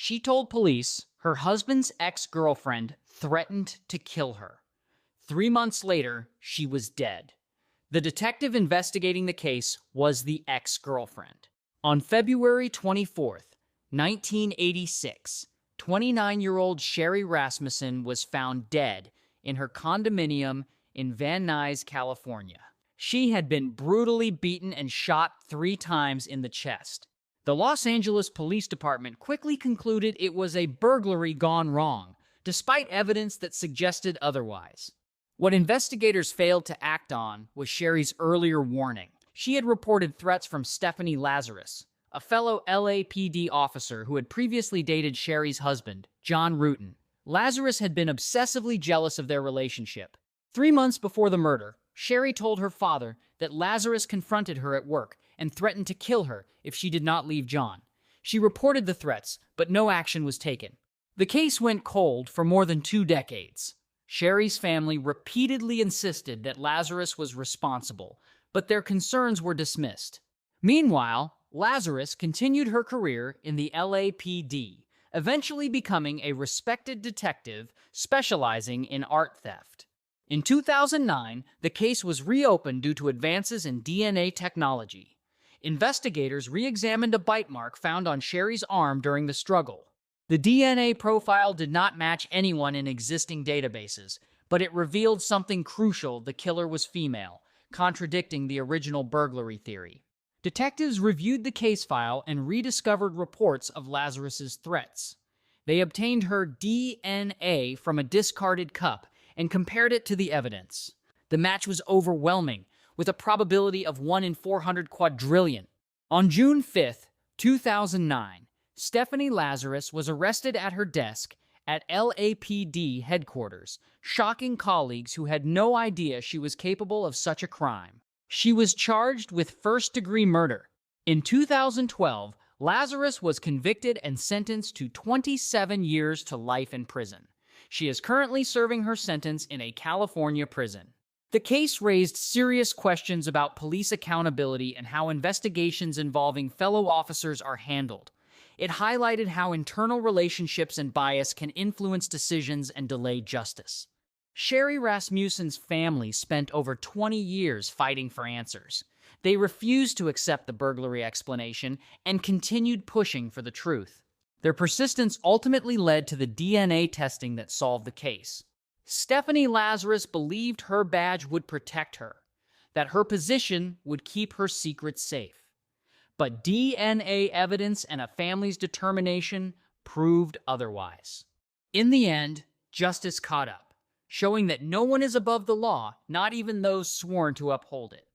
She told police her husband's ex-girlfriend threatened to kill her. 3 months later, she was dead. The detective investigating the case was the ex-girlfriend. On February 24th, 1986, 29-year-old Sherri Rasmussen was found dead in her condominium in Van Nuys, California. She had been brutally beaten and shot 3 times in the chest. The Los Angeles Police Department quickly concluded it was a burglary gone wrong, despite evidence that suggested otherwise. What investigators failed to act on was Sherri's earlier warning. She had reported threats from Stephanie Lazarus, a fellow LAPD officer who had previously dated Sherri's husband, John Ruetten. Lazarus had been obsessively jealous of their relationship. 3 months before the murder, Sherri told her father that Lazarus confronted her at work and threatened to kill her if she did not leave John. She reported the threats, but no action was taken. The case went cold for more than 2 decades. Sherri's family repeatedly insisted that Lazarus was responsible, but their concerns were dismissed. Meanwhile, Lazarus continued her career in the LAPD, eventually becoming a respected detective specializing in art theft. In 2009, the case was reopened due to advances in DNA technology. Investigators re-examined a bite mark found on Sherri's arm during the struggle. The DNA profile did not match anyone in existing databases, but it revealed something crucial: the killer was female, contradicting the original burglary theory. Detectives reviewed the case file and rediscovered reports of Lazarus's threats. They obtained her DNA from a discarded cup and compared it to the evidence. The match was overwhelming, with a probability of 1 in 400 quadrillion. On June 5, 2009, Stephanie Lazarus was arrested at her desk at LAPD headquarters, shocking colleagues who had no idea she was capable of such a crime. She was charged with first-degree murder. In 2012, Lazarus was convicted and sentenced to 27 years to life in prison. She is currently serving her sentence in a California prison. The case raised serious questions about police accountability and how investigations involving fellow officers are handled. It highlighted how internal relationships and bias can influence decisions and delay justice. Sherri Rasmussen's family spent over 20 years fighting for answers. They refused to accept the burglary explanation and continued pushing for the truth. Their persistence ultimately led to the DNA testing that solved the case. Stephanie Lazarus believed her badge would protect her, that her position would keep her secret safe. But DNA evidence and a family's determination proved otherwise. In the end, justice caught up, showing that no one is above the law, not even those sworn to uphold it.